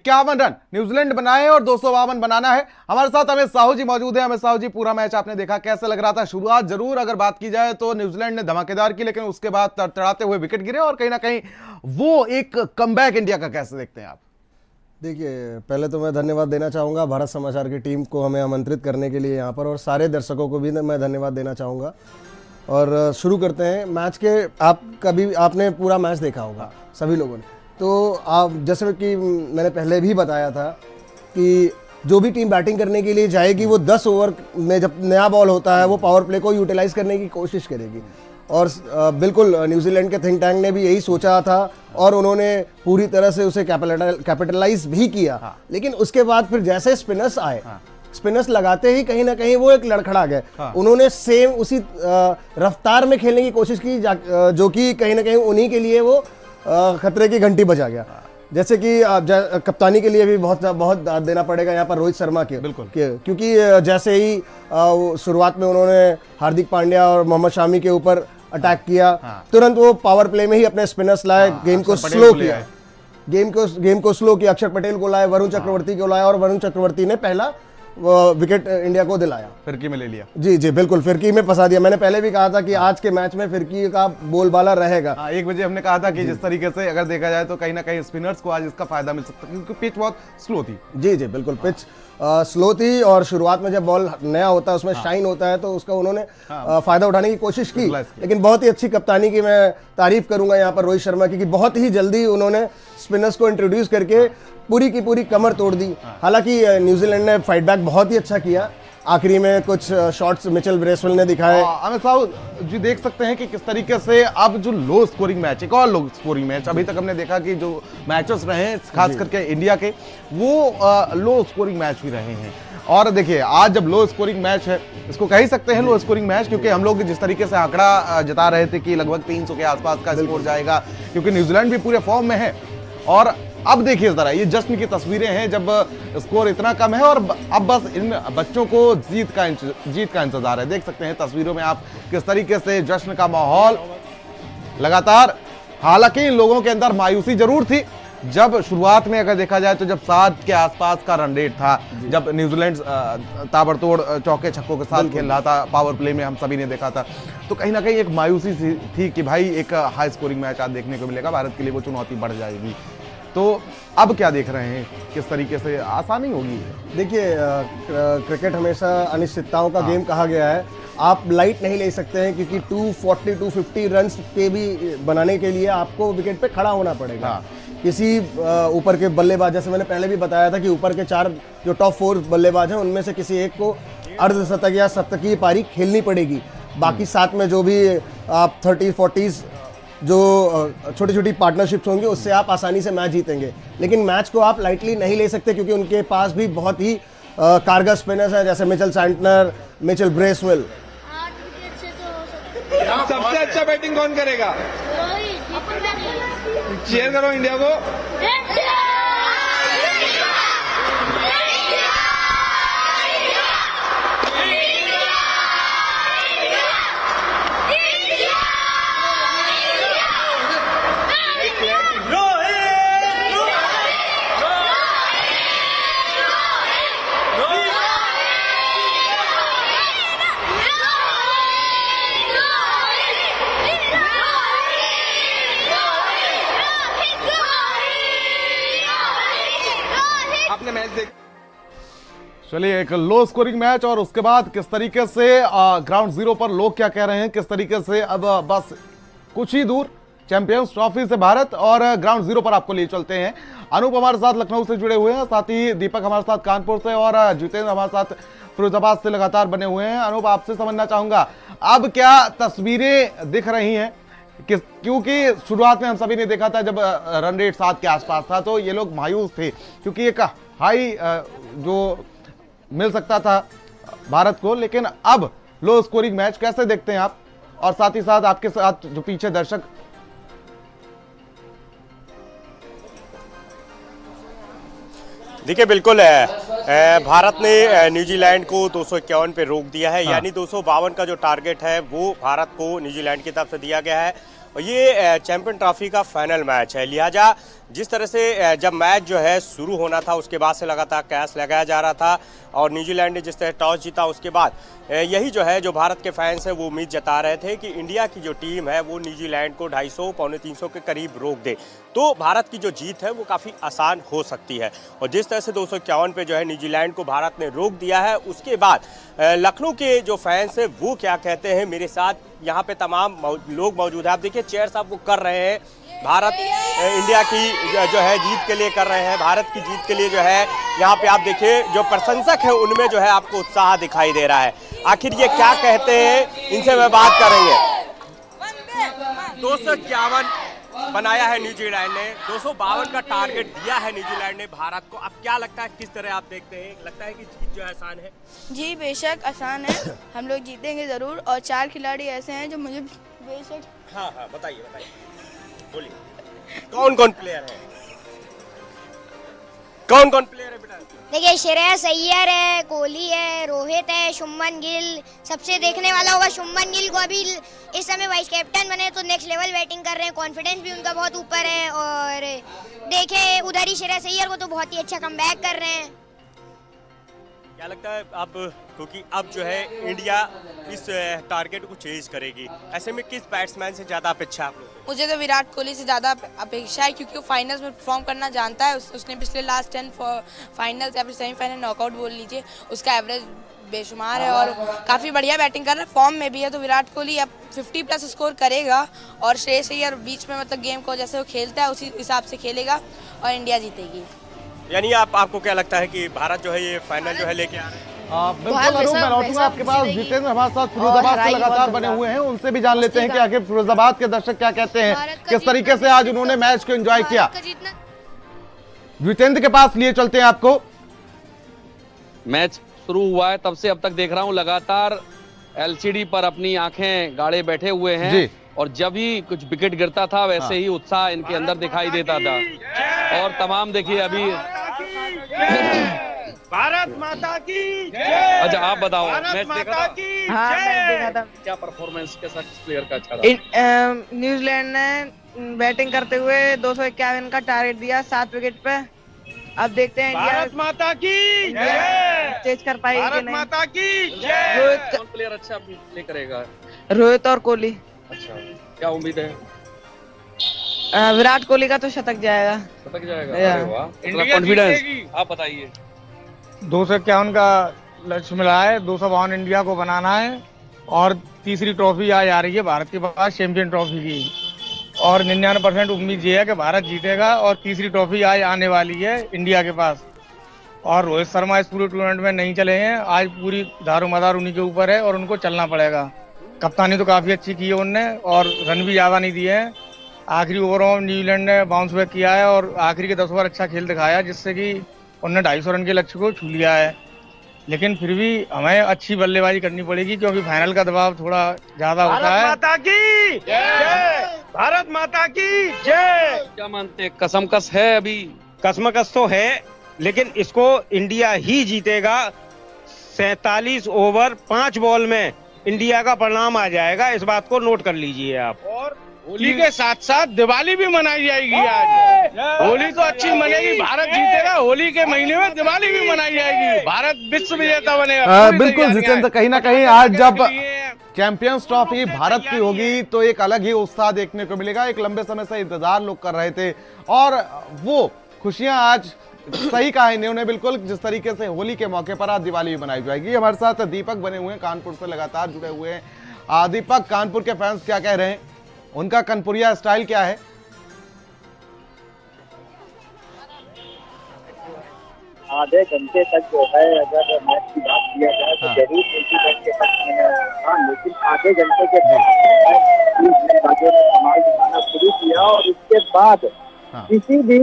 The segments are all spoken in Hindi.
51 रन न्यूजीलैंड बनाए और 252 बनाना है। हमारे साथ अमित साहू जी मौजूद है। अमित साहू जी, पूरा मैच आपने देखा, कैसे लग रहा था? शुरुआत जरूर अगर बात की जाए तो न्यूजीलैंड ने धमाकेदार की, लेकिन उसके बाद तड़तड़ाते हुए विकेट गिरे और कहीं ना कहीं वो एक कमबैक इंडिया का कैसे देखते हैं आप? देखिए, पहले तो मैं धन्यवाद देना चाहूँगा भारत समाचार की टीम को हमें आमंत्रित करने के लिए यहाँ पर, और सारे दर्शकों को भी मैं धन्यवाद देना चाहूँगा। और शुरू करते हैं मैच के। आपने पूरा मैच देखा होगा सभी लोगों ने, तो आप जैसे कि मैंने पहले भी बताया था कि जो भी टीम बैटिंग करने के लिए जाएगी वो 10 ओवर में जब नया बॉल होता है वो पावर प्ले को यूटिलाइज करने की कोशिश करेगी। और बिल्कुल न्यूजीलैंड के थिंक टैंक ने भी यही सोचा था और उन्होंने पूरी तरह से उसे कैपिटलाइज भी किया। लेकिन उसके बाद फिर जैसे स्पिनर्स आए, स्पिनर्स लगाते ही कहीं ना कहीं वो एक लड़खड़ा गए। उन्होंने सेम उसी रफ्तार में खेलने की कोशिश की जो कि कहीं ना कहीं उन्हीं के लिए वो खतरे की घंटी बजा गया। जैसे कि कप्तानी के लिए भी बहुत दाद देना पड़ेगा यहाँ पर रोहित शर्मा के, क्योंकि जैसे ही शुरुआत में उन्होंने हार्दिक पांड्या और मोहम्मद शामी के ऊपर अटैक किया, तुरंत वो पावर प्ले में ही अपने स्पिनर्स लाए, गेम को स्लो किया, गेम को स्लो किया। अक्षर पटेल को लाए, वरुण चक्रवर्ती को लाए और वरुण चक्रवर्ती ने पहला विकेट इंडिया को दिलाया, फिरकी में ले लिया। जी बिल्कुल, फिरकी में फंसा दिया। मैंने पहले भी कहा था कि आज के मैच में फिरकी का बोलबाला रहेगा। 1 बजे हमने कहा था कि जिस तरीके से अगर देखा जाए तो कहीं ना कहीं स्पिनर्स को आज इसका फायदा मिल सकता है, क्योंकि पिच बहुत स्लो थी। जी बिल्कुल, पिच स्लो थी और शुरुआत में जब बॉल नया होता है उसमें शाइन होता है, तो उसका उन्होंने फायदा उठाने की कोशिश की। लेकिन बहुत ही अच्छी कप्तानी की मैं तारीफ करूंगा यहाँ पर रोहित शर्मा की, कि बहुत ही जल्दी उन्होंने स्पिनर्स को इंट्रोड्यूस करके पूरी की पूरी कमर तोड़ दी। हालांकि न्यूजीलैंड ने फाइट बैक बहुत ही अच्छा किया। आखिरी में कुछ शॉट्स मिचेल ब्रेसवेल ने दिखाए। अमित साहू जी, देख सकते हैं कि किस तरीके से अब जो लो स्कोरिंग मैच, एक और लो स्कोरिंग मैच अभी तक हमने देखा कि जो मैचेस रहे हैं खास करके इंडिया के, वो लो स्कोरिंग मैच भी रहे हैं। और देखिए, आज जब लो स्कोरिंग मैच है, इसको कह ही सकते हैं लो स्कोरिंग मैच, क्योंकि हम लोग जिस तरीके से आंकड़ा जता रहे थे कि लगभग 300 के आसपास का स्कोर जाएगा, क्योंकि न्यूजीलैंड भी पूरे फॉर्म में है। और अब देखिए जरा, ये जश्न की तस्वीरें हैं जब स्कोर इतना कम है और अब बस इन बच्चों को जीत का इंतजार है। देख सकते हैं तस्वीरों में आप किस तरीके से जश्न का माहौल लगातार। हालांकि इन लोगों के अंदर मायूसी जरूर थी जब शुरुआत में अगर देखा जाए तो जब 7 के आसपास का रन रेट था, जब न्यूजीलैंड ताबड़तोड़ चौके छक्कों के साथ खेल रहा था, पावर प्ले में हम सभी ने देखा था, तो कहीं ना कहीं एक मायूसी थी कि भाई एक हाई स्कोरिंग मैच आज देखने को मिलेगा, भारत के लिए वो चुनौती बढ़ जाएगी। तो अब क्या देख रहे हैं, किस तरीके से आसानी होगी? देखिए, क्रिकेट हमेशा अनिश्चितताओं का गेम कहा गया है। आप लाइट नहीं ले सकते हैं, क्योंकि 240-250 रन्स के भी बनाने के लिए आपको विकेट पे खड़ा होना पड़ेगा। किसी ऊपर के बल्लेबाज, जैसे मैंने पहले भी बताया था कि ऊपर के 4 जो टॉप 4 बल्लेबाज हैं उनमें से किसी एक को अर्धशतक या शतकीय पारी खेलनी पड़ेगी। बाकी 7 में जो भी आप 30-40 जो छोटी छोटी पार्टनरशिप्स होंगी उससे आप आसानी से मैच जीतेंगे। लेकिन मैच को आप लाइटली नहीं ले सकते, क्योंकि उनके पास भी बहुत ही कारगर स्पिनर्स हैं, जैसे मिचेल सैंटनर, मिचेल ब्रेसवेल। सबसे अच्छा बैटिंग कौन करेगा? चीयर करो इंडिया को। आपने मैच देख, चलिए, एक लो स्कोरिंग मैच और उसके बाद किस तरीके से ग्राउंड जीरो पर लोग क्या कह रहे हैं, किस तरीके से अब बस कुछ ही दूर चैंपियंस ट्रॉफी से भारत, और ग्राउंड जीरो पर आपको ले चलते हैं। अनूप हमारे साथ लखनऊ से जुड़े हुए हैं, साथ ही दीपक हमारे साथ कानपुर से और जितेंद्र हमारे साथ फिरोजाबाद से लगातार बने हुए हैं। अनूप, आपसे समझना चाहूंगा अब क्या तस्वीरें दिख रही हैं, क्योंकि शुरुआत में हम सभी ने देखा था जब रन रेट 7 के आसपास था तो ये लोग मायूस थे, क्योंकि एक हाई जो मिल सकता था भारत को। लेकिन अब लो स्कोरिंग मैच कैसे देखते हैं आप, और साथ ही साथ आपके साथ जो पीछे दर्शक? देखिए, बिल्कुल भारत ने न्यूजीलैंड को 251 पे रोक दिया है। यानी 252 का जो टारगेट है वो भारत को न्यूजीलैंड की तरफ से दिया गया है। और ये चैंपियन ट्रॉफी का फाइनल मैच है, लिहाजा जिस तरह से जब मैच जो है शुरू होना था उसके बाद से लगातार कैच लगाया जा रहा था और न्यूजीलैंड ने जिस तरह टॉस जीता उसके बाद यही जो है जो भारत के फैंस हैं वो उम्मीद जता रहे थे कि इंडिया की जो टीम है वो न्यूजीलैंड को 250 पौने 300 के करीब रोक दे तो भारत की जो जीत है वो काफ़ी आसान हो सकती है। और जिस तरह से 251 पे जो है न्यूजीलैंड को भारत ने रोक दिया है उसके बाद लखनऊ के जो फैंस हैं वो क्या कहते हैं, मेरे साथ यहाँ पे तमाम लोग मौजूद हैं। आप देखिए चेयर साहब वो कर रहे हैं, भारत इंडिया की जो है जीत के लिए कर रहे हैं, भारत की जीत के लिए जो है यहाँ पे आप देखिए जो प्रशंसक है उनमें जो है आपको उत्साह दिखाई दे रहा है। आखिर ये क्या कहते हैं इनसे मैं बात करेंगे। 251 बनाया है न्यूजीलैंड ने, 252 का टारगेट दिया है न्यूजीलैंड ने भारत को। अब क्या लगता है, किस तरह आप देखते हैं, लगता है कि जीत जो है आसान है? जी बेशक आसान है, हम लोग जीतेंगे ज़रूर और 4 खिलाड़ी ऐसे हैं जो मुझे बेशक। हाँ बताइए बोलिए कौन कौन प्लेयर है, कौन कौन प्लेयर है बेटा? देखिए श्रेयस अय्यर है, कोहली है, रोहित है, शुभमन गिल। सबसे देखने वाला होगा शुभमन गिल को अभी इस समय वाइस कैप्टन बने तो नेक्स्ट लेवल बैटिंग कर रहे हैं, कॉन्फिडेंस भी उनका बहुत ऊपर है। और देखे उधर ही श्रेयस अय्यर को तो बहुत ही अच्छा कमबैक कर रहे हैं। क्या लगता है अब, क्योंकि अब जो है इंडिया इस टारगेट को चेज करेगी, ऐसे में किस बैट्समैन से ज्यादा अपेक्षा आप लोगों को? मुझे तो विराट कोहली से ज़्यादा अपेक्षा है क्योंकि वो फाइनल्स में परफॉर्म करना जानता है। उसने पिछले लास्ट 10 फाइनल्स या फिर सेमीफाइनल नॉकआउट बोल लीजिए, उसका एवरेज बेशुमार है और काफ़ी बढ़िया बैटिंग कर रहा है, फॉर्म में भी है। तो विराट कोहली अब 50+ स्कोर करेगा और श्रेयस अय्यर बीच में मतलब गेम को जैसे वो खेलता है उसी हिसाब से खेलेगा और इंडिया जीतेगी। यानी आपको क्या लगता है कि भारत जो है ये फाइनल जो है लेके आ रहे हैं? बिल्कुल अरूप, मैं लौटूंगा आपके पास। जितेंद्र हमारे साथ फिरोजाबाद से लगातार बने हुए हैं, उनसे भी जान लेते हैं कि आखिर फिरोजाबाद के दर्शक क्या कहते हैं, किस तरीके से आज उन्होंने मैच को एंजॉय किया। जितेंद्र के पास लिए चलते हैं आपको। मैच शुरू हुआ है तब से अब तक देख रहा हूं लगातार एलसीडी पर अपनी आंखें गाड़े बैठे हुए हैं और जब ही कुछ विकेट गिरता था वैसे ही उत्साह इनके अंदर दिखाई देता था। और तमाम देखिए अभी भारत माता की अच्छा आप बताओ, मैच देखा था? हाँ मैच देखा था। क्या परफॉर्मेंस कैसा प्लेयर का अच्छा रहा? न्यूजीलैंड ने बैटिंग करते हुए 251 का टारगेट दिया 7 विकेट पे। अब देखते हैं इंडिया भारत माता की जय, चेज कर पाएगी कि भारत नहीं। माता की जय। कौन प्लेयर अच्छा प्ले करेगा? रोहित और कोहली। अच्छा क्या उम्मीद है? विराट कोहली का तो शतक जाएगा। शतक जाएगा? या। अरे वाह, इंडिया कॉन्फिडेंस। जीतेगी। आप बताइए। 251 का लक्ष्य मिला है, 252 इंडिया को बनाना है और तीसरी ट्रॉफी आज आ रही है भारत के पास चैंपियन ट्रॉफी की और 99% उम्मीद ये है कि भारत जीतेगा और तीसरी ट्रॉफी आज आने वाली है इंडिया के पास। और रोहित शर्मा इस पूरे टूर्नामेंट में नहीं चले हैं, आज पूरी दारोमदार उन्हीं के ऊपर है और उनको चलना पड़ेगा। कप्तानी तो काफ़ी अच्छी की है उनने और रन भी ज़्यादा नहीं दिए हैं। आखिरी ओवरों में न्यूजीलैंड ने बाउंस बैक किया है और आखिरी के 10 ओवर अच्छा खेल दिखाया जिससे कि उन्होंने 250 रन के लक्ष्य को छू लिया है। लेकिन फिर भी हमें अच्छी बल्लेबाजी करनी पड़ेगी क्योंकि फाइनल का दबाव थोड़ा ज्यादा होता है। भारत माता की जय, भारत माता की जय। क्या मानते हैं, कसमकस है अभी? कसमकस तो है लेकिन इसको इंडिया ही जीतेगा। 47 ओवर 5 बॉल में इंडिया का परिणाम आ जाएगा, इस बात को नोट कर लीजिए आप। और होली के साथ साथ दिवाली भी मनाई जाएगी आज। होली तो अच्छी मनेगी, भारत जीतेगा। होली के महीने में दिवाली भी मनाई जाएगी, भारत विश्व विजेता बनेगा। बिल्कुल जितेंद्र, कहीं ना कहीं आज जब चैंपियंस ट्रॉफी भारत की होगी तो एक अलग ही उत्साह देखने को मिलेगा। एक लंबे समय से इंतजार लोग कर रहे थे और वो खुशियां आज सही कहा इन्होंने बिल्कुल, जिस तरीके से होली के मौके पर आज दिवाली भी मनाई जाएगी। हमारे साथ दीपक बने हुए हैं, कानपुर से लगातार जुड़े हुए हैं। दीपक, कानपुर के फैंस क्या कह रहे हैं, उनका कानपुरिया स्टाइल क्या है? आधे घंटे तक जो है अगर मैच की बात किया जाए तो जरूर न्यूजीलैंड के पक्ष में हाँ, लेकिन आधे घंटे के बाद गेंदबाजों ने कमाल दिखाना शुरू किया और उसके बाद किसी भी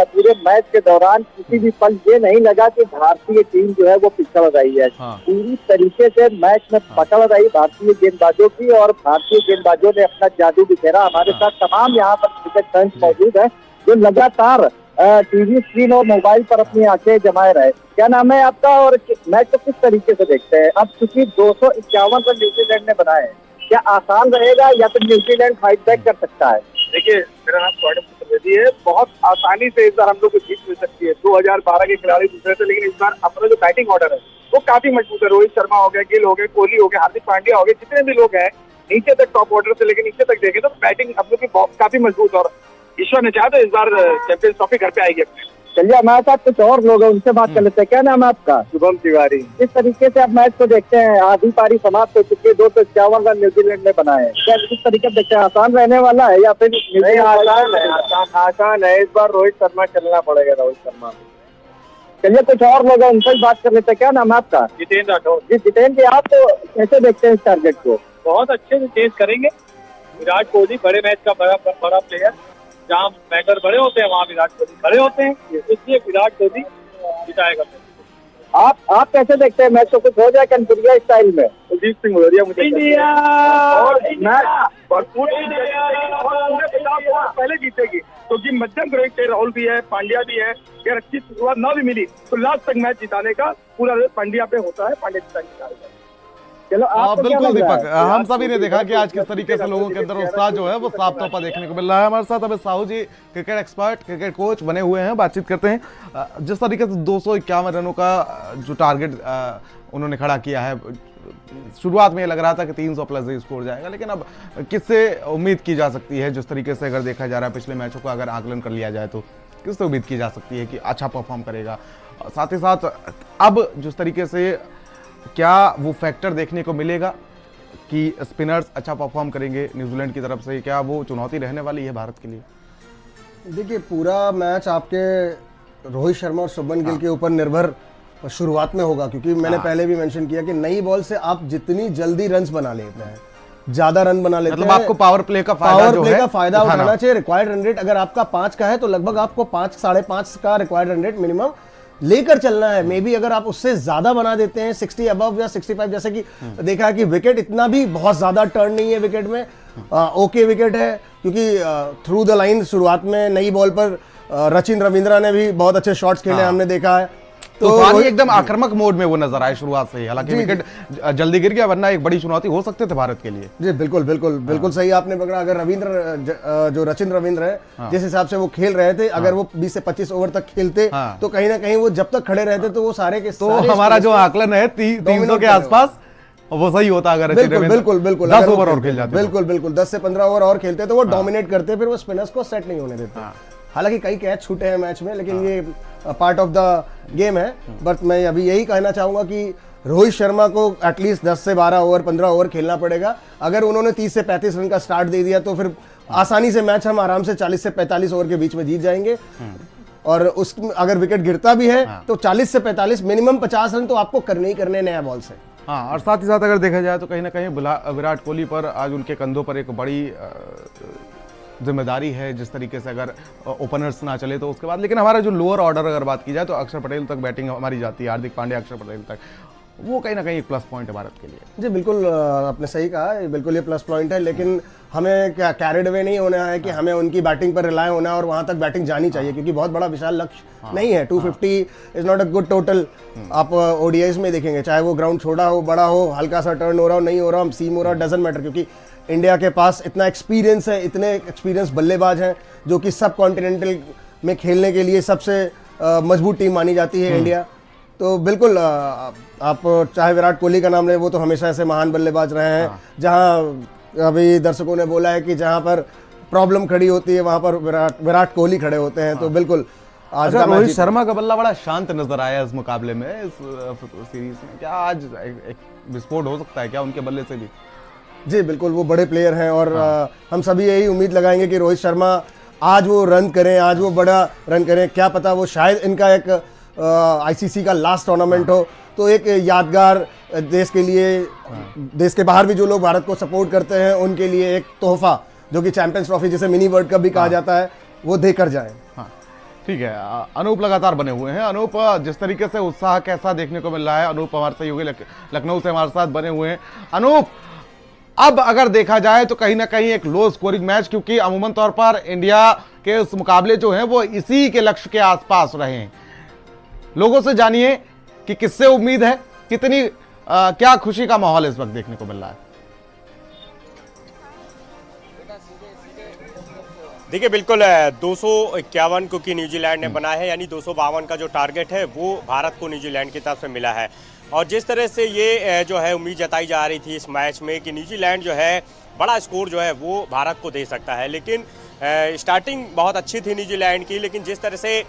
पूरे मैच के दौरान किसी भी पल ये नहीं लगा कि भारतीय टीम जो है वो पिछड़ रही है। पूरी तरीके से मैच में पकड़ रही भारतीय गेंदबाजों की और भारतीय गेंदबाजों ने अपना जादू बिखेरा। हमारे साथ तमाम यहाँ पर क्रिकेट फैंस मौजूद है जो लगातार टीवी स्क्रीन और मोबाइल पर अपनी आंखें जमाए रहे। क्या नाम है आपका और मैच को किस तरीके से देखते हैं? अब चूंकि 251 रन न्यूजीलैंड ने बनाए, क्या आसान रहेगा या फिर न्यूजीलैंड फाइट बैक कर सकता है? देखिए, मेरा नाम सौरभ चतुर्वेदी है। बहुत आसानी से इस बार हम लोग को जीत मिल सकती है। 2012 के खिलाड़ी दूसरे थे, लेकिन इस बार अपना जो बैटिंग ऑर्डर है वो काफी मजबूत है। रोहित शर्मा हो गया, गिल हो गए, कोहली हो गया, हार्दिक पांड्या हो गए, जितने भी लोग हैं नीचे तक, टॉप ऑर्डर से लेकर नीचे तक देखें तो बैटिंग हम लोग की काफी मजबूत, और ईश्वर ने चाहा तो इस बार चैंपियंस ट्रॉफी घर पे आएगी अपने। चलिए, हमारे साथ कुछ और लोग हैं, उनसे बात कर लेते हैं। क्या नाम है आपका? शुभम तिवारी। किस तरीके से आप मैच को देखते हैं? आधी पारी समाप्त हो चुकी है, 251 रन न्यूजीलैंड ने बनाए। क्या किस तरीके से देखते हैं? आसान रहने वाला है या फिर नहीं? आसान है। इस बार रोहित शर्मा चलना पड़ेगा, रोहित शर्मा। चलिए, कुछ और लोग हैं, उनसे बात कर लेते हैं। क्या नाम है आपका? जितेंद्र राठौर। जी जितेंद्र, आप कैसे देखते हैं इस टारगेट को? बहुत अच्छे से चेस करेंगे। विराट कोहली बड़े मैच का बड़ा प्लेयर, जहाँ बैटर बड़े होते हैं वहाँ विराट कोहली खड़े होते हैं, इसलिए विराट कोहली जिताएगा। आप कैसे देखते हैं मैच को? कुछ हो जाए कनपुरिया स्टाइल में? कुलदीप सिंह भदौरिया मुझे इंडिया और भरपूर पहले जीतेगी, क्योंकि मध्यम ग्रेड के राहुल भी है, पांड्या भी है। अगर अच्छी शुरुआत ना भी मिली तो लास्ट तक मैच जिताने का पूरा पांड्या पे होता है, पांड्या जिताएगा। चलो, बिल्कुल दीपक, हम सभी ने देखा कि आज किस तरीके से लोगों के अंदर उत्साह जो है वो साफ तौर पर देखने को मिल रहा है। हमारे साथ अभी साहू जी क्रिकेट एक्सपर्ट, क्रिकेट कोच बने हुए हैं, बातचीत करते हैं। जिस तरीके से 251 रनों का जो टारगेट उन्होंने खड़ा किया है, शुरुआत में ये लग रहा था कि 300 प्लस ही स्कोर जाएगा, लेकिन अब किससे उम्मीद की जा सकती है? जिस तरीके से अगर देखा जा रहा है पिछले मैचों का अगर आकलन कर लिया जाए तो किससे उम्मीद की जा सकती है कि अच्छा परफॉर्म करेगा? साथ ही साथ अब जिस तरीके से क्या वो फैक्टर देखने को मिलेगा कि स्पिनर्स अच्छा परफॉर्म करेंगे न्यूजीलैंड की तरफ से, क्या वो चुनौती रहने वाली है भारत के लिए? देखिए, पूरा मैच आपके रोहित शर्मा और शुभमन गिल के ऊपर निर्भर शुरुआत में होगा, क्योंकि मैंने पहले भी मेंशन किया कि नई बॉल से आप जितनी जल्दी रन्स बना लेते हैं, ज्यादा रन बना लेते मतलब हैं, आपको पावर प्ले का फायदा उठाना चाहिए। रिक्वायर्ड रन रेट अगर आपका 5 का है तो लगभग आपको 5 साढ़े 5 का रिक्वायर्ड रन रेट मिनिमम लेकर चलना है। मे बी अगर आप उससे ज्यादा बना देते हैं 60 अबव या 65, जैसे कि देखा है कि विकेट इतना भी बहुत ज्यादा टर्न नहीं है विकेट में, ओके विकेट है, क्योंकि थ्रू द लाइन शुरुआत में नई बॉल पर रचिन रविंद्रा ने भी बहुत अच्छे शॉट्स खेले, हमने देखा है। तो एकदम आक्रामक मोड में वो नजर आए शुरुआत से ही, हालांकि विकेट जल्दी गिर गया, वरना एक बड़ी चुनौती हो सकते थे भारत के लिए। जी बिल्कुल बिल्कुल बिल्कुल सही आपने पकड़ा। अगर रविंद्र जो रचिन रविंद्र है, जिस हिसाब से वो खेल रहे थे, अगर वो 20 से 25 ओवर तक खेलते तो कहीं ना कहीं वो जब तक खड़े रहते तो वो सारे के सारे हमारा जो आकलन है 300 के आसपास वो सही होता अगर बिल्कुल 10 ओवर और खेल जाते। बिल्कुल 10 से 15 ओवर और खेलते तो वो डोमिनेट करते, फिर वो स्पिनर्स को सेट नहीं होने देते। हालांकि कई कैच छूटे हैं मैच में, लेकिन ये पार्ट ऑफ द गेम है। बट मैं अभी यही कहना चाहूंगा कि रोहित शर्मा को एटलीस्ट 10 से 12 ओवर 15 ओवर खेलना पड़ेगा। अगर उन्होंने 30 से 35 रन का स्टार्ट दे दिया तो फिर आसानी से मैच हम आराम से 40 से 45 ओवर के बीच में जीत जाएंगे। और उस अगर विकेट गिरता भी है तो 40 से 45 मिनिमम 50 रन तो आपको करने ही करने नया बॉल से। हाँ, और साथ ही साथ अगर देखा जाए तो कहीं ना कहीं विराट कोहली पर आज उनके कंधों पर एक बड़ी जिम्मेदारी है। जिस तरीके से अगर ओपनर्स ना चले तो उसके बाद, लेकिन हमारा जो लोअर ऑर्डर अगर बात की जाए तो अक्षर पटेल तक बैटिंग हमारी जाती है, हार्दिक पांड्या, अक्षर पटेल तक, वो कहीं ना कहीं एक प्लस पॉइंट है भारत के लिए। जी बिल्कुल, आपने सही कहा, बिल्कुल ये प्लस पॉइंट है, लेकिन हमें क्या कैरिड अवे नहीं होना है कि हमें उनकी बैटिंग पर रिलाय होना है और वहां तक बैटिंग जानी चाहिए, क्योंकि बहुत बड़ा विशाल लक्ष्य नहीं है। 250 is not a good total. आप ओडीआईज में देखेंगे, चाहे वो ग्राउंड छोटा हो, बड़ा हो, हल्का सा टर्न हो रहा हो, नहीं हो रहा हो, सीम हो रहा हो, डजंट मैटर, क्योंकि इंडिया के पास इतना एक्सपीरियंस है, इतने एक्सपीरियंस बल्लेबाज हैं जो कि सब कॉन्टिनेंटल में खेलने के लिए सबसे मजबूत टीम मानी जाती है इंडिया। तो बिल्कुल आप चाहे विराट कोहली का नाम लें, वो तो हमेशा ऐसे महान बल्लेबाज रहे हैं। जहां अभी दर्शकों ने बोला है कि जहां पर प्रॉब्लम खड़ी होती है वहां पर विराट कोहली खड़े होते हैं। तो बिल्कुल आज रोहित शर्मा का बल्ला बड़ा शांत नजर आया इस मुकाबले में, इस सीरीज में। क्या आज एक विस्फोट हो सकता है क्या उनके बल्ले से भी? जी बिल्कुल, वो बड़े प्लेयर हैं और हम सभी यही उम्मीद लगाएंगे कि रोहित शर्मा आज वो रन करें, आज वो बड़ा रन करें। क्या पता वो शायद इनका एक आईसीसी का लास्ट टूर्नामेंट हो, तो एक यादगार देश के लिए, देश के बाहर भी जो लोग भारत को सपोर्ट करते हैं उनके लिए एक तोहफा, जो कि चैंपियंस ट्रॉफी जिसे मिनी वर्ल्ड कप भी कहा जाता है, वो देकर जाए। ठीक है, अनूप लगातार बने हुए हैं। अनूप, जिस तरीके से उत्साह कैसा देखने को मिल रहा है, अनूप हमारे सहयोगी लखनऊ से हमारे साथ बने हुए हैं। अनूप, अब अगर देखा जाए तो कहीं ना कहीं एक लो स्कोरिंग मैच, क्योंकि अमूमन तौर पर इंडिया के उस मुकाबले जो हैं वो इसी के लक्ष्य के आसपास रहे हैं। लोगों से जानिए कि किससे उम्मीद है, कितनी क्या खुशी का माहौल इस वक्त देखने को मिल रहा है? देखिए बिल्कुल 251 क्योंकि न्यूजीलैंड ने बना है, यानी 252 का जो टारगेट है वो भारत को न्यूजीलैंड की तरफ से मिला है। और जिस तरह से ये जो है उम्मीद जताई जा रही थी इस मैच में कि न्यूजीलैंड जो है बड़ा स्कोर जो है वो भारत को दे सकता है, लेकिन स्टार्टिंग बहुत अच्छी थी न्यूजीलैंड की, लेकिन जिस तरह से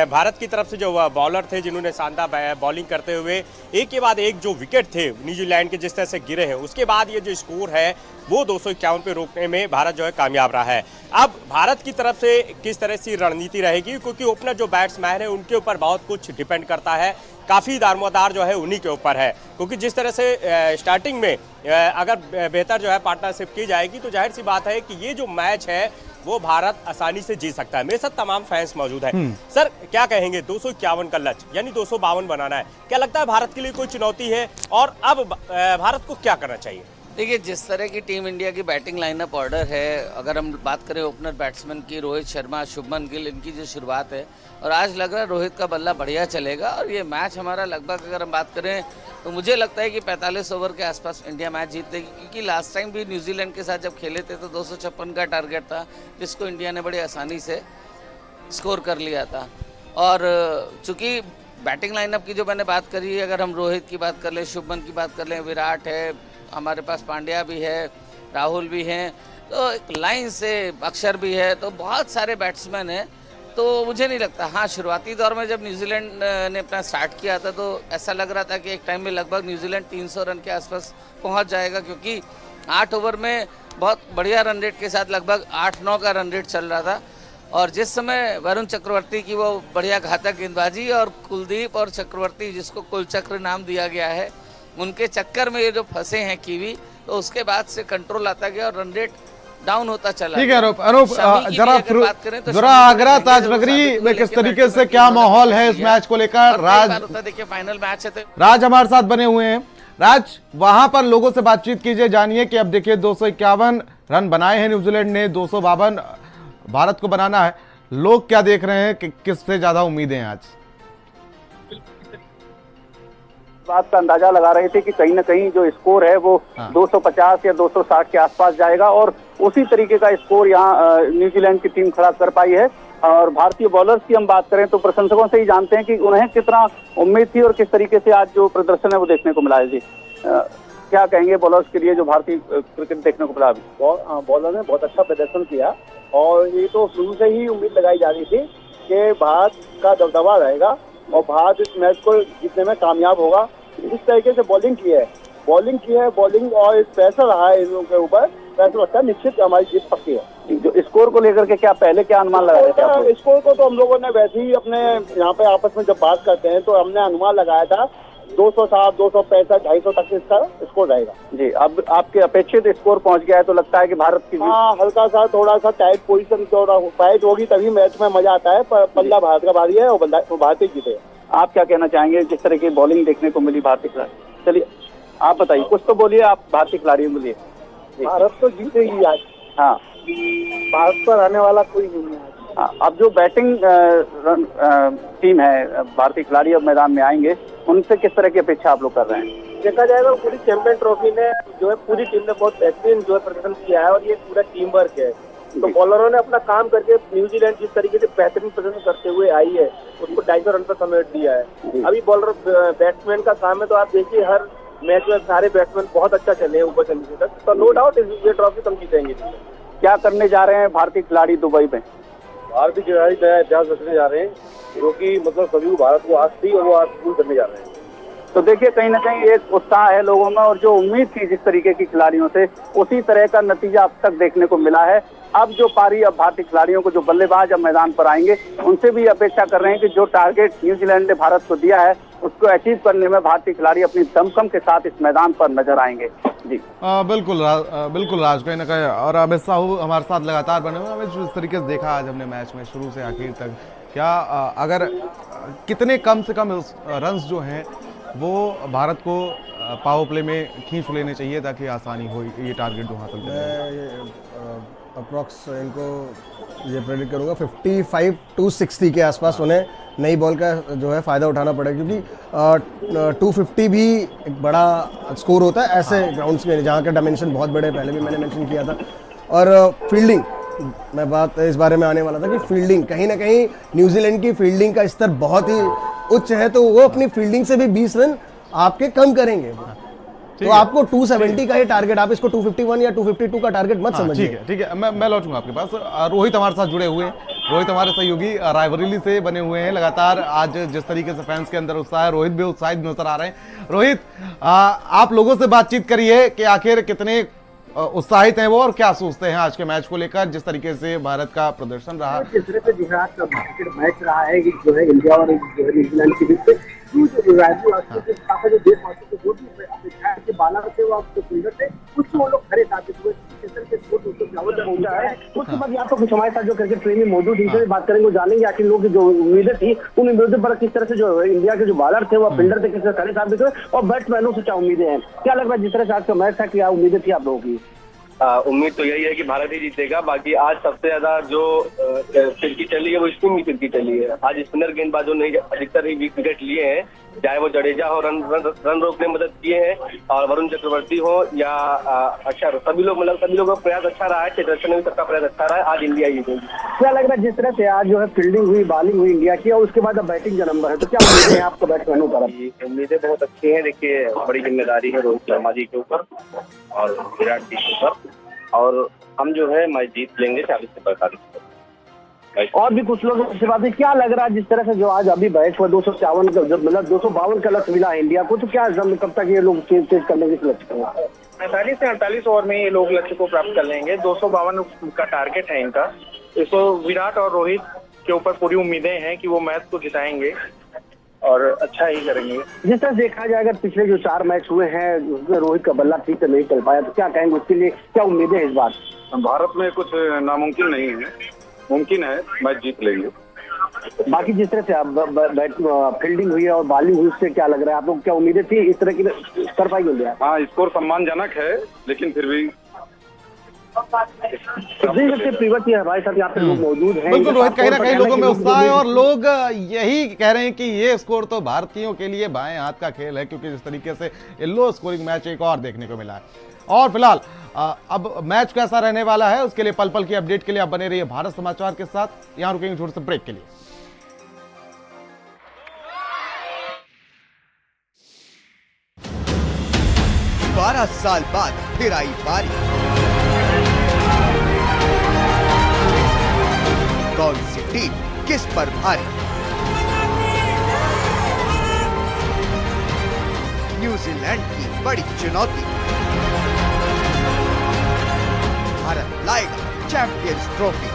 भारत की तरफ से जो बॉलर थे जिन्होंने शानदार बॉलिंग करते हुए एक के बाद एक जो विकेट थे न्यूजीलैंड के जिस तरह से गिरे हैं, उसके बाद ये जो स्कोर है वो 251 पे रोकने में भारत जो है कामयाब रहा है। अब भारत की तरफ से किस तरह से रणनीति रहेगी, क्योंकि ओपनर जो बैट्समैन है उनके ऊपर बहुत कुछ डिपेंड करता है, काफ़ी दारोमदार जो है उन्हीं के ऊपर है, क्योंकि जिस तरह से स्टार्टिंग में अगर बेहतर जो है पार्टनरशिप की जाएगी तो जाहिर सी बात है कि ये जो मैच है वो भारत आसानी से जीत सकता है। मेरे साथ तमाम फैंस मौजूद हैं। सर क्या कहेंगे, 251 का लक्ष्य यानी 252 बनाना है, क्या लगता है भारत के लिए कोई चुनौती है और अब भारत को क्या करना चाहिए? देखिए, जिस तरह की टीम इंडिया की बैटिंग लाइनअप ऑर्डर है, अगर हम बात करें ओपनर बैट्समैन की, रोहित शर्मा, शुभमन गिल, इनकी जो शुरुआत है, और आज लग रहा है रोहित का बल्ला बढ़िया चलेगा और ये मैच हमारा लगभग अगर हम बात करें तो मुझे लगता है कि 45 ओवर के आसपास इंडिया मैच जीतेगी, क्योंकि लास्ट टाइम भी न्यूजीलैंड के साथ जब खेले थे तो 256 का टारगेट था, जिसको इंडिया ने बड़ी आसानी से स्कोर कर लिया था। और चूँकि बैटिंग लाइनअप की जो मैंने बात करी, अगर हम रोहित की बात कर लें, शुभमन की बात कर लें, विराट है, हमारे पास पांड्या भी है, राहुल भी हैं, तो एक लाइन से अक्षर भी है, तो बहुत सारे बैट्समैन हैं। तो मुझे नहीं लगता, हाँ शुरुआती दौर में जब न्यूजीलैंड ने अपना स्टार्ट किया था तो ऐसा लग रहा था कि एक टाइम में लगभग न्यूजीलैंड 300 रन के आसपास पहुंच जाएगा, क्योंकि 8 ओवर में बहुत बढ़िया रन रेट के साथ लगभग 8-9 का रन रेट चल रहा था। और जिस समय वरुण चक्रवर्ती की वो बढ़िया घातक गेंदबाजी और कुलदीप और चक्रवर्ती, जिसको कुलचक्र नाम दिया गया है, उनके चक्कर में ये जो फंसे हैं कीवी, तो उसके बाद से कंट्रोल आता गया और रन रेट डाउन होता चला। ठीक है अनूप, जरा आगरा ताजनगरी में किस तरीके से क्या माहौल है इस मैच को लेकर? राज, देखिए फाइनल मैच है तो राज हमारे साथ बने हुए हैं। राज, वहां पर लोगों से बातचीत कीजिए, जानिए कि अब देखिए 251 रन बनाए हैं न्यूजीलैंड ने, 252 भारत को बनाना है। लोग क्या देख रहे हैं कि किससे ज्यादा उम्मीदें हैं आज? बात का अंदाजा लगा रहे थे कि कहीं ना कहीं जो स्कोर है वो 250 या 260 के आसपास जाएगा और उसी तरीके का स्कोर यहाँ न्यूजीलैंड की टीम खड़ा कर पाई है। और भारतीय बॉलर्स की हम बात करें तो प्रशंसकों से ही जानते हैं कि उन्हें कितना उम्मीद थी और किस तरीके से आज जो प्रदर्शन है वो देखने को मिला है। जी क्या कहेंगे बॉलर्स के लिए जो भारतीय क्रिकेट देखने को मिला? बॉलर ने बहुत अच्छा प्रदर्शन किया और ये तो शुरू से ही उम्मीद लगाई जा रही थी कि भारत का दबदबा रहेगा और भारत इस मैच को जीतने में कामयाब होगा। इस तरीके से बॉलिंग की है बॉलिंग और प्रेशर रहा है इन लोगों के ऊपर, प्रेशर लगता है निश्चित हमारी जीत पक्की है। जो स्कोर को लेकर के क्या पहले क्या अनुमान लगाया था? स्कोर को तो हम लोगों ने वैसे ही अपने यहाँ पे आपस में जब बात करते हैं तो हमने अनुमान लगाया था 260, 265, 250 तक इसका स्कोर रहेगा। जी, अब आपके अपेक्षित स्कोर पहुंच गया है तो लगता है कि भारत की हल्का सा थोड़ा सा टाइट पोजीशन टाइट होगी तभी मैच में मजा आता है। बल्ला भारत का भारी है और भारत ही जीते। आप क्या कहना चाहेंगे जिस तरह की बॉलिंग देखने को मिली भारतीय खिलाड़ी? चलिए आप बताइए, कुछ तो बोलिए आप भारतीय खिलाड़ियों के लिए। भारत तो जीतेगी आज। हाँ, भारत पर आने वाला कोई नहीं है। अब जो बैटिंग टीम है, भारतीय खिलाड़ी अब मैदान में आएंगे, उनसे किस तरह की अपेक्षा आप लोग कर रहे हैं? देखा जाएगा पूरी चैंपियन ट्रॉफी ने जो है पूरी टीम ने बहुत बेहतरीन जो है प्रदर्शन किया है और ये पूरा टीम वर्क है। तो बॉलरों ने अपना काम करके न्यूजीलैंड जिस तरीके से बेहतरीन प्रदर्शन करते हुए आई है उसको 250 रन पर समेट दिया है। अभी बॉलर बैट्समैन का काम है, तो आप देखिए हर मैच में सारे बैट्समैन बहुत अच्छा चले हैं ऊपर चलने तक, तो नो डाउट ये ट्रॉफी हम जीतेंगे। क्या करने जा रहे हैं भारतीय खिलाड़ी दुबई में? भारतीय खिलाड़ी नया इतिहास रचने जा रहे हैं, जो कि मतलब सभी भारत को आज थी और वो आज पूर्ण करने जा रहे हैं। तो देखिए कहीं ना कहीं एक उत्साह है लोगों में और जो उम्मीद थी जिस तरीके की खिलाड़ियों से, उसी तरह का नतीजा अब तक देखने को मिला है। अब जो पारी अब भारतीय खिलाड़ियों को, जो बल्लेबाज अब मैदान पर आएंगे, उनसे भी अपेक्षा कर रहे हैं कि जो टारगेट न्यूजीलैंड ने भारत को दिया है उसको अचीव करने में भारतीय खिलाड़ी अपनी दमखम के साथ इस मैदान पर नजर आएंगे। जी बिल्कुल राज, कहीं ना कहीं। और अमित साहू हमारे साथ लगातार बने हुए। हमें जिस तरीके से देखा आज हमने मैच में शुरू से आखिर तक, क्या अगर कितने कम से कम रन्स जो हैं वो भारत को पावर प्ले में खींच लेने चाहिए ताकि आसानी हो ये टारगेट जो हासिल करें? अप्रॉक्स इनको ये प्रेडिक्ट करूँगा 55 to 60 के आसपास उन्हें नई बॉल का जो है फ़ायदा उठाना पड़ेगा, क्योंकि 250 भी एक बड़ा स्कोर होता है ऐसे ग्राउंड्स में जहाँ के डायमेंशन बहुत बड़े, पहले भी मैंने मेंशन किया था। और फील्डिंग मैं बात इस बारे में आने वाला था कि फील्डिंग, कहीं ना कहीं न्यूजीलैंड की फील्डिंग का स्तर बहुत ही उच्च है, तो वो अपनी फील्डिंग से भी 20 रन आपके कम करेंगे। तो आपको 270 का ही टारगेट, आप इसको 251 या 252 का टारगेट मत समझिए। ठीक है, मैं लौटूंगा आपके पास। रोहित हमारे साथ जुड़े हुए हैं। रोहित हमारे सहयोगी रायबरेली से बने हुए हैं। लगातार आज जिस तरीके से फैंस के अंदर उत्साह है, रोहित भी उत्साहित नजर आ रहे हैं। रोहित, आप लोगों से बातचीत करिए कि आखिर कितने उत्साहित हैं वो और क्या सोचते हैं आज के मैच को लेकर, जिस तरीके से भारत का प्रदर्शन रहा। किस तरह से गुजरात का मैच रहा है कि जो है इंडिया और जो है न्यूजीलैंड के बीच में जो देशवासियों को जो भी अपेक्षाएं के बाला थे वो आपको फील्डर थे, उससे वो लोग खड़े साबित हुए। किस तरह के स्कोर 254 तक पहुंचा है। उसके बाद यहाँ तो कुछ हमारे साथ जो क्रिकेट प्रेमी मौजूद हैं, इनसे बात करेंगे, वो जानेंगे आखिर लोग जो उम्मीदें थी उन उम्मीदों पर किस तरह से जो इंडिया के जो बॉलर थे वो फील्डर थे किस तरह खड़े साबित हुए, और बैट्समैनों से क्या उम्मीदें हैं, क्या लग रहा है जिस तरह से आज का मैच था, क्या उम्मीदें थी आप लोगों की? उम्मीद तो यही है कि भारत ही जीतेगा। बाकी आज सबसे ज्यादा जो फिरकी चली है वो स्पिन की फिरकी चली है। आज स्पिनर गेंदबाजों ने अधिकतर ही विकेट लिए हैं, चाहे वो जडेजा हो रन रोकने में मदद किए हैं, और वरुण चक्रवर्ती हो या अक्षर, सभी लोग सभी लोगों का प्रयास अच्छा रहा है। चेतेश्वर ने भी सबका प्रयास अच्छा रहा है। आज इंडिया जीतेगी। क्या लग रहा है जिस तरह से आज जो है फील्डिंग हुई, बॉलिंग हुई इंडिया की, और उसके बाद अब बैटिंग का नंबर है, तो क्या उम्मीदें हैं आपको बैट्समैनों पर? उम्मीदें बहुत अच्छी हैं। देखिए, बड़ी जिम्मेदारी है रोहित शर्मा जी के ऊपर और विराट जी के ऊपर, और हम जो है मैच जीत लेंगे 40 से 45। और भी कुछ लोग से बात है, क्या लग रहा है जिस तरह से जो आज अभी बैच हुआ 254 का, जब मतलब 252 का लक्ष्य मिला इंडिया को, तो क्या कब तक ये लोग चेंज करने की लक्ष्य करेंगे? 45 से 48 ओवर में ये लोग लक्ष्य को प्राप्त कर लेंगे। 252 का टारगेट है इनका। इसको विराट और रोहित के ऊपर पूरी उम्मीदें हैं कि वो मैच को जिताएंगे और अच्छा ही करेंगे। जिस तरह देखा जाए, अगर पिछले जो 4 मैच हुए हैं उसमें रोहित का बल्ला ठीक से नहीं चल पाया, तो क्या कहेंगे उसके लिए, क्या उम्मीदें हैं इस बार? भारत में कुछ नामुमकिन नहीं है, मुमकिन है, मैच जीत लेंगे। बाकी जिस तरह से फील्डिंग हुई है और बॉलिंग हुई, उससे क्या लग रहा है, आप लोग क्या उम्मीदें थी इस तरह की कर पाएंगे इंडिया? हाँ, स्कोर सम्मानजनक है, लेकिन फिर भी हमारे साथ यहाँ पे लोग मौजूद हैं। बिल्कुल रोहित, कहीं ना कहीं लोगों में उत्साह है और लोग यही कह रहे हैं कि ये स्कोर तो भारतीयों के लिए बाएं हाथ का खेल है, क्योंकि जिस तरीके से लो स्कोरिंग मैच एक और देखने को मिला है। और फिलहाल अब मैच कैसा रहने वाला है उसके लिए पल पल की अपडेट के लिए आप बने रहिए भारत समाचार के साथ। यहां रुकेंगे छोटे से ब्रेक के लिए। 12 साल बाद फिर आई बारी, कौन सी टीम किस पर भारी? न्यूजीलैंड की बड़ी चुनौती, भारत लाएगा चैंपियंस ट्रॉफी।